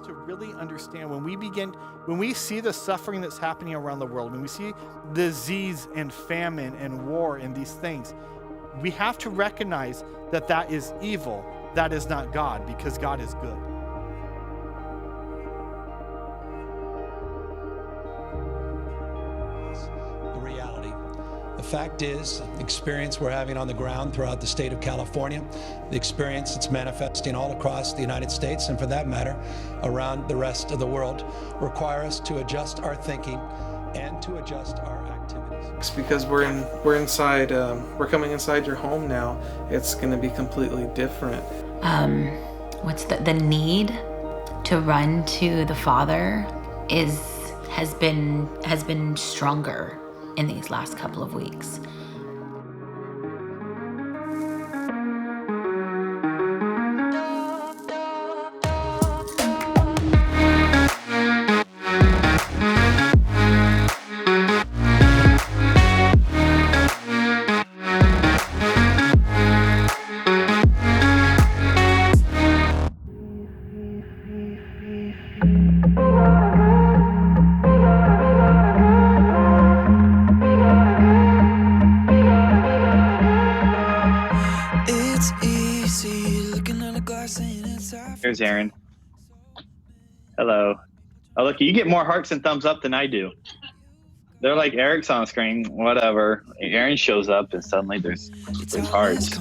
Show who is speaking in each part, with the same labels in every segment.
Speaker 1: to really understand when we see the suffering that's happening around the world, when we see disease and famine and war and these things, we have to recognize that that is evil. That is not God, because God is good.
Speaker 2: The reality. The fact is, the experience we're having on the ground throughout the state of California, the experience that's manifesting all across the United States, and for that matter, around the rest of the world, require us to adjust our thinking and to adjust our activities.
Speaker 3: It's because we're inside, we're coming inside your home now. It's going to be completely different.
Speaker 4: What's the need to run to the Father has been stronger in these last couple of weeks.
Speaker 5: Here's Aaron. Hello. Oh, look, you get more hearts and thumbs up than I do. They're like, Eric's on screen, whatever. Aaron shows up and suddenly there's hearts.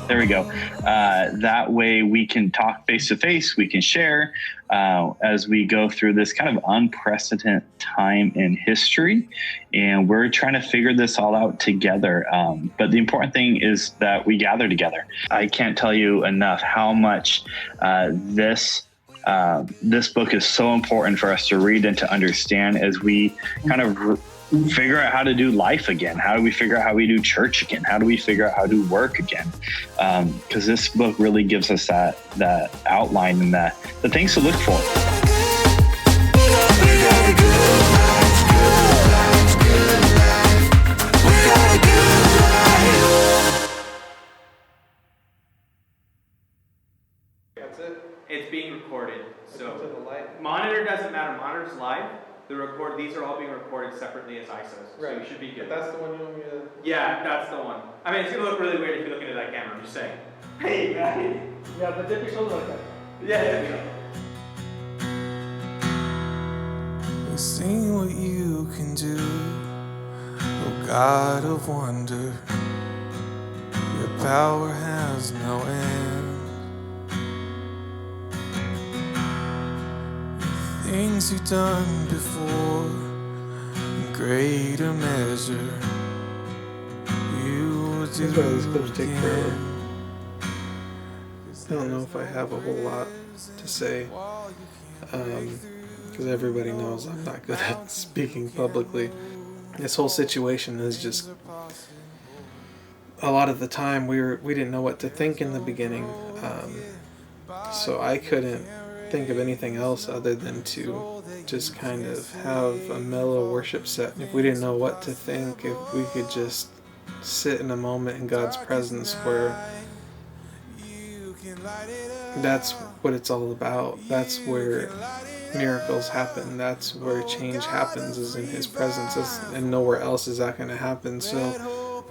Speaker 5: There we go. That way we can talk face to face. We can share as we go through this kind of unprecedented time in history. And we're trying to figure this all out together. But the important thing is that we gather together. I can't tell you enough how much this book is so important for us to read and to understand as we kind of figure out how to do life again. How do we figure out how we do church again? How do we figure out how to work again? Because this book really gives us that outline and the things to look for.
Speaker 3: That's it.
Speaker 6: It's being recorded. So
Speaker 3: To the light.
Speaker 6: monitor doesn't matter. Monitor's live. These are all being recorded separately as ISOs.
Speaker 3: Right.
Speaker 6: So you should be good.
Speaker 3: But that's the one you want me to...
Speaker 6: Yeah, that's the one. I mean, it's gonna look really weird if you look into that camera. I'm just saying. Hey, guy.
Speaker 3: Yeah, but dip your shoulder like that.
Speaker 6: Yeah.
Speaker 7: We've seen what you can do, oh God of wonder. Your power has no end. The things you've done before, in greater measure, you will do
Speaker 3: That's why these clips take
Speaker 7: again.
Speaker 3: forever. I don't know if I have a whole lot to say, because everybody knows I'm not good at speaking publicly. This whole situation is just, a lot of the time we didn't know what to think in the beginning, so I couldn't think of anything else other than to just kind of have a mellow worship set. If we didn't know what to think, if we could just sit in a moment in God's presence where that's what it's all about. That's where miracles happen. That's where change happens, is in His presence, and nowhere else is that going to happen. So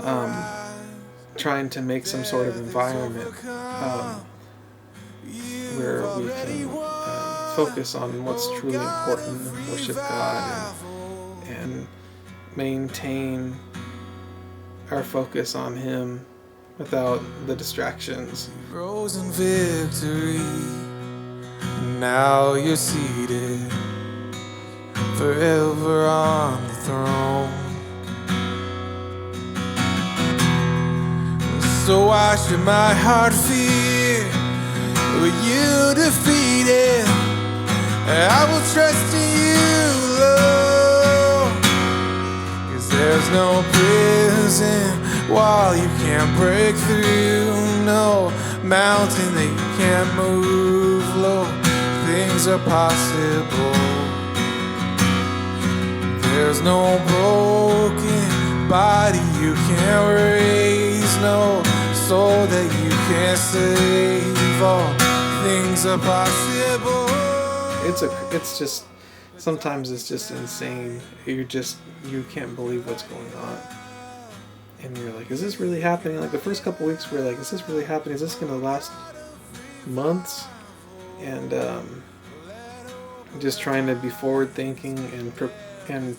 Speaker 3: trying to make some sort of environment where we can focus on what's truly important and worship God and maintain our focus on Him without the distractions.
Speaker 7: You rose in victory, and now you're seated forever on the throne. So why should my heart fear what you defeated? I will trust in you, Lord, 'cause there's no prison wall you can't break through, no mountain that you can't move, Lord. Things are possible. There's no broken body you can't raise, no soul that you can't save. All things are possible.
Speaker 3: It's just, sometimes it's just insane. You can't believe what's going on. And you're like, is this really happening? Like the first couple weeks we're like, is this really happening? Is this going to last months? And just trying to be forward thinking and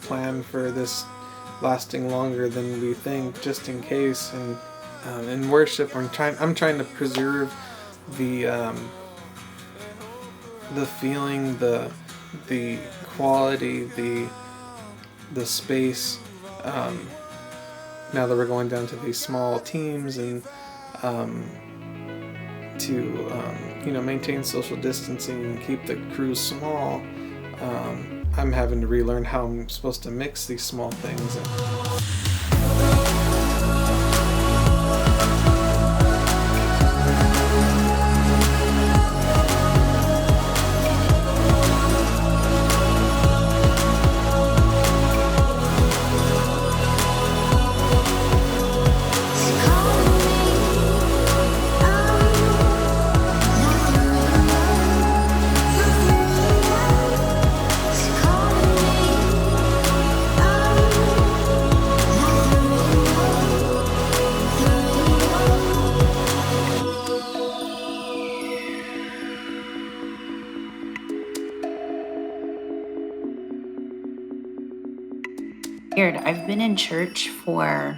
Speaker 3: plan for this lasting longer than we think, just in case. And in worship, I'm trying to preserve the feeling, the quality, the space. Now that we're going down to these small teams and to maintain social distancing and keep the crews small, I'm having to relearn how I'm supposed to mix these small things.
Speaker 4: I've been in church for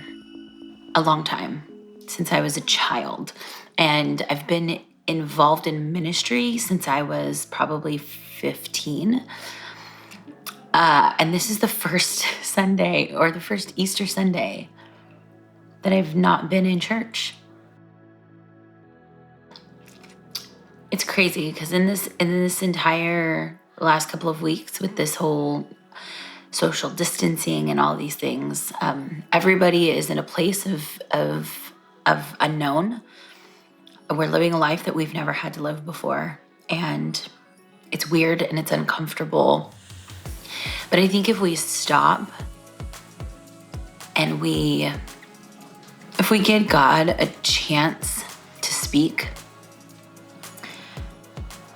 Speaker 4: a long time, since I was a child, and I've been involved in ministry since I was probably 15. And this is the first Sunday, or the first Easter Sunday, that I've not been in church. It's crazy because in this entire last couple of weeks with this whole social distancing and all these things, everybody is in a place of unknown. We're living a life that we've never had to live before, and it's weird and it's uncomfortable. But I think if we stop and if we give God a chance to speak,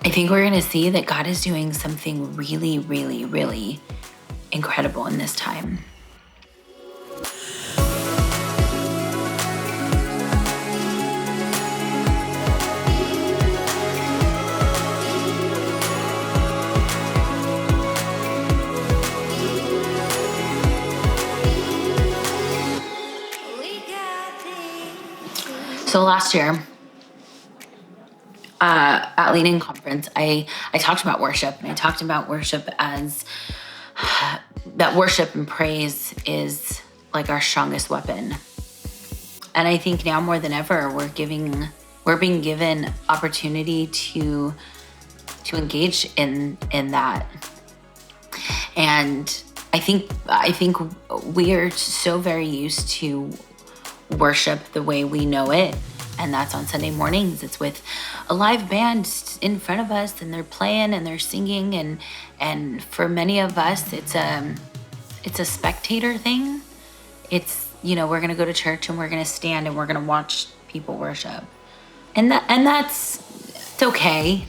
Speaker 4: I think we're going to see that God is doing something really, really, really incredible in this time. So last year, at Leading Conference, I talked about worship, and I talked about worship as that worship and praise is like our strongest weapon. And I think now more than ever, we're being given opportunity to engage in that. And I think we are so very used to worship the way we know it, and that's on Sunday mornings. It's with a live band in front of us, and they're playing and they're singing, and for many of us it's a spectator thing. It's, we're gonna go to church and we're gonna stand and we're gonna watch people worship, and it's okay.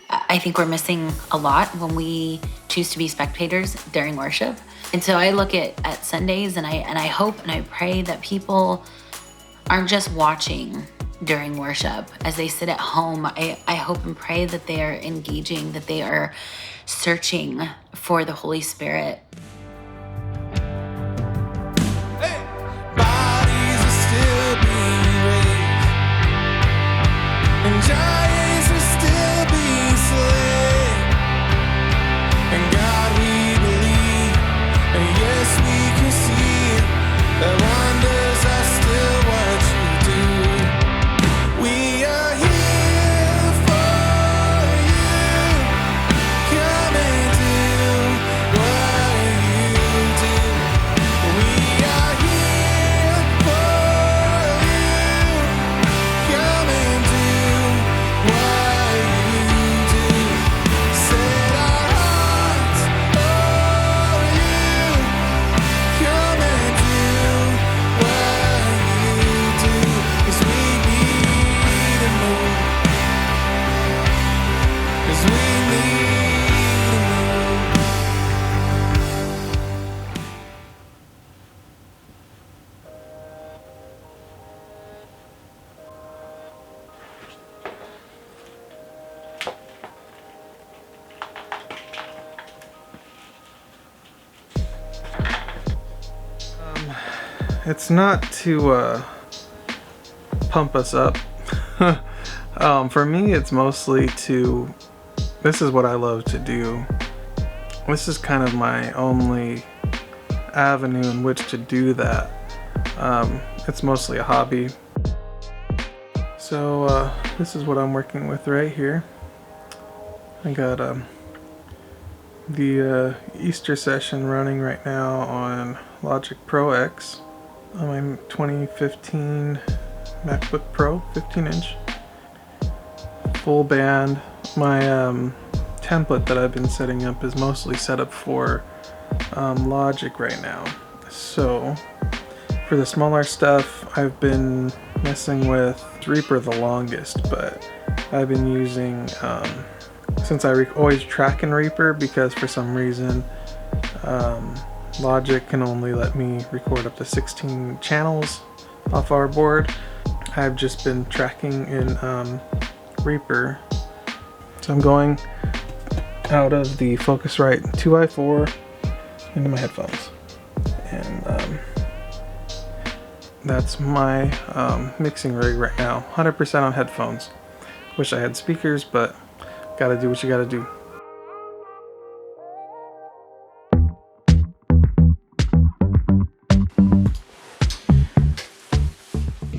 Speaker 4: I think we're missing a lot when we choose to be spectators during worship. And so I look at Sundays, and I hope and I pray that people aren't just watching during worship as they sit at home. I hope and pray that they are engaging, that they are searching for the Holy Spirit.
Speaker 7: Bodies are still being raised, and giants are still being slain. And God, we believe, and yes, we can see that wonders are still what you do. We are here for you. Come and do what you
Speaker 3: it's not to pump us up. For me, it's mostly to, this is what I love to do. This is kind of my only avenue in which to do that. It's mostly a hobby. So this is what I'm working with right here. I got the Easter session running right now on Logic Pro X on my 2015 MacBook Pro 15-inch. Full band. My template that I've been setting up is mostly set up for Logic right now. So for the smaller stuff, I've been messing with Reaper the longest, but I've been using, since I always track in Reaper, because for some reason Logic can only let me record up to 16 channels off our board, I've just been tracking in Reaper. So I'm going out of the Focusrite 2i4 into my headphones, and that's my mixing rig right now. 100% on headphones. Wish I had speakers, but gotta do what you gotta do.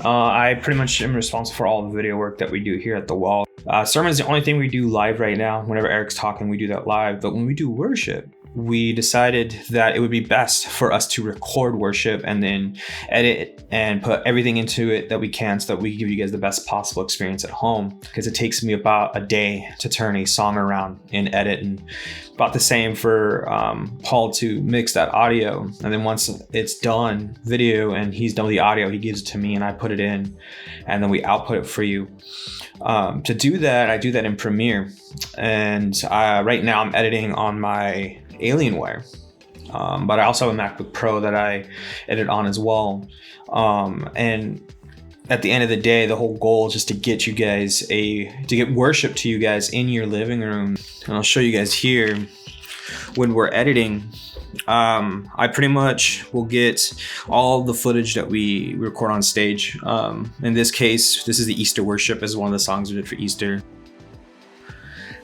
Speaker 8: I pretty much am responsible for all the video work that we do here at the wall. Sermon is the only thing we do live right now. Whenever Eric's talking, we do that live. But when we do worship, we decided that it would be best for us to record worship and then edit and put everything into it that we can, so that we can give you guys the best possible experience at home. Because it takes me about a day to turn a song around and edit, and about the same for Paul to mix that audio. And then once it's done video and he's done with the audio, he gives it to me and I put it in, and then we output it for you. To do that, I do that in Premiere, and right now I'm editing on my Alienware, but I also have a MacBook Pro that I edit on as well. And at the end of the day, the whole goal is just to get you guys to get worship to you guys in your living room. And I'll show you guys here when we're editing. I pretty much will get all the footage that we record on stage. In this case, this is the Easter worship, as one of the songs we did for Easter.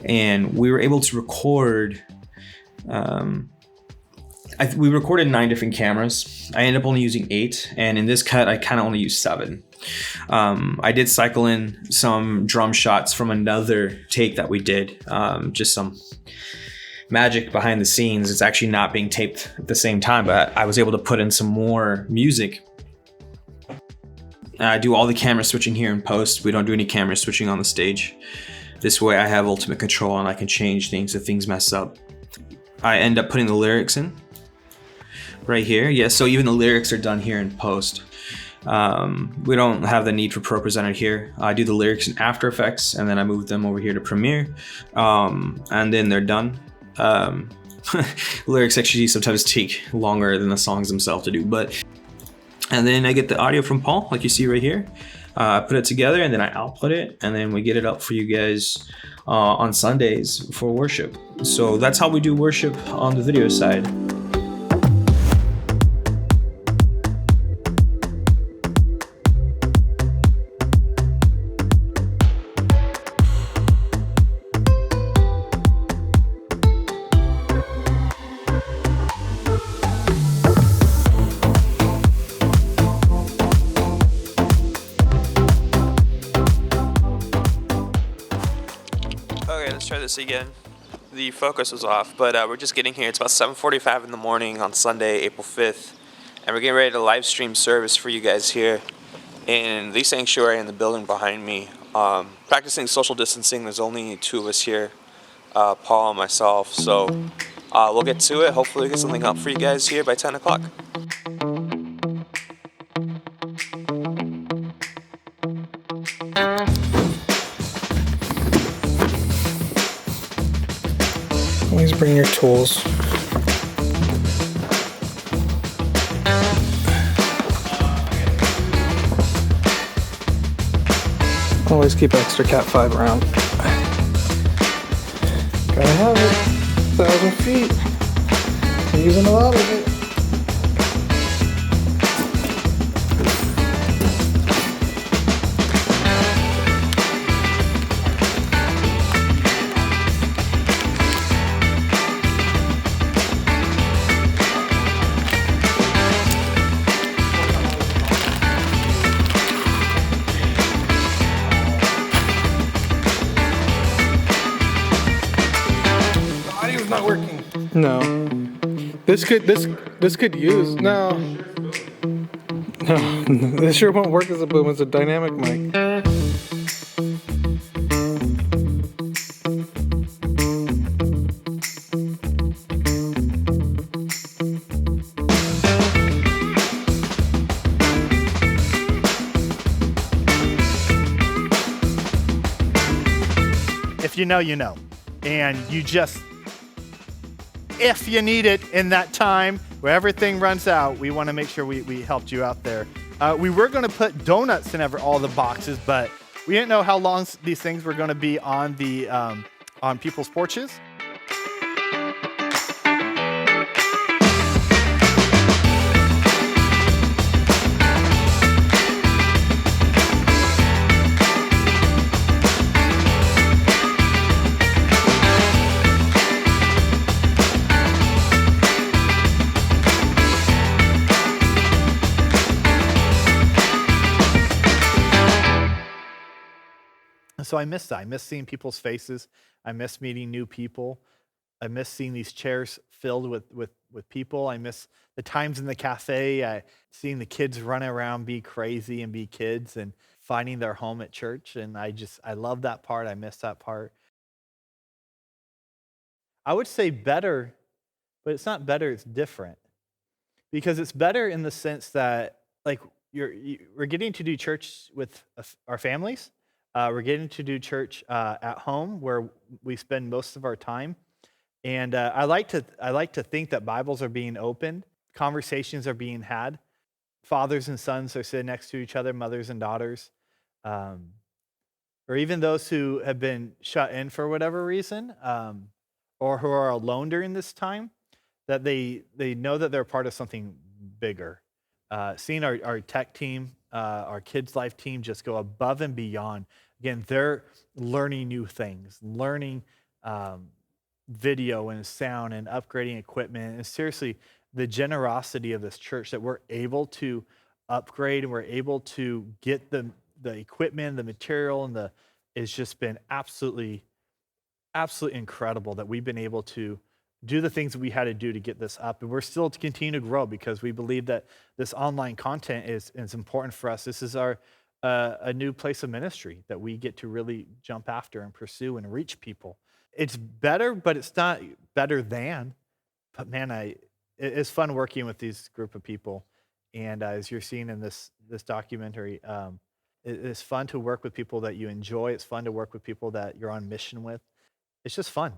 Speaker 8: And we were able to record, we recorded 9 different cameras. I ended up only using 8, and in this cut, I kind of only used 7. I did cycle in some drum shots from another take that we did, just some magic behind the scenes. It's actually not being taped at the same time, but I was able to put in some more music. I do all the camera switching here in post. We don't do any camera switching on the stage. This way I have ultimate control and I can change things if things mess up. I end up putting the lyrics in right here. Yeah, so even the lyrics are done here in post. We don't have the need for Pro Presenter here. I do the lyrics in After Effects, and then I move them over here to Premiere, and then they're done. Lyrics actually sometimes take longer than the songs themselves to do, and then I get the audio from Paul, like you see right here. I put it together and then I output it, and then we get it up for you guys on Sundays for worship. So that's how we do worship on the video side. Okay, let's try this again. The focus was off, but we're just getting here. It's about 7:45 in the morning on Sunday, April 5th, and we're getting ready to live stream service for you guys here in the sanctuary in the building behind me. Practicing social distancing. There's only 2 of us here, Paul and myself, so we'll get to it. Hopefully we get something up for you guys here by 10 o'clock.
Speaker 3: Always bring your tools. Always keep extra Cat 5 around. Gotta have it. 1,000 feet. I'm using a lot of it.
Speaker 1: not working.
Speaker 3: No. This could use no. No, this sure won't work as a boom. It's a dynamic mic.
Speaker 1: If you know, you know. And you just, if you need it in that time where everything runs out, we want to make sure we helped you out there. We were going to put donuts in all the boxes, but we didn't know how long these things were going to be on the on people's porches. So I miss that. I miss seeing people's faces. I miss meeting new people. I miss seeing these chairs filled with people. I miss the times in the cafe, seeing the kids run around, be crazy and be kids and finding their home at church. And I love that part. I miss that part. I would say better, but it's not better, it's different. Because it's better in the sense that like we're getting to do church with our families. We're getting to do church at home where we spend most of our time. And I like to think that Bibles are being opened, conversations are being had. Fathers and sons are sitting next to each other, mothers and daughters. Or even those who have been shut in for whatever reason, or who are alone during this time, that they know that they're part of something bigger. Seeing our tech team, our kids' life team just go above and beyond. Again, they're learning new things, learning video and sound and upgrading equipment. And seriously, the generosity of this church that we're able to upgrade and we're able to get the equipment, the material, and it's just been absolutely incredible that we've been able to do the things that we had to do to get this up. And we're still to continue to grow because we believe that this online content is important for us. This is our a new place of ministry that we get to really jump after and pursue and reach people. It's better, but it's not better than. But man, it's fun working with these group of people. And as you're seeing in this documentary, it's fun to work with people that you enjoy. It's fun to work with people that you're on mission with. It's just fun.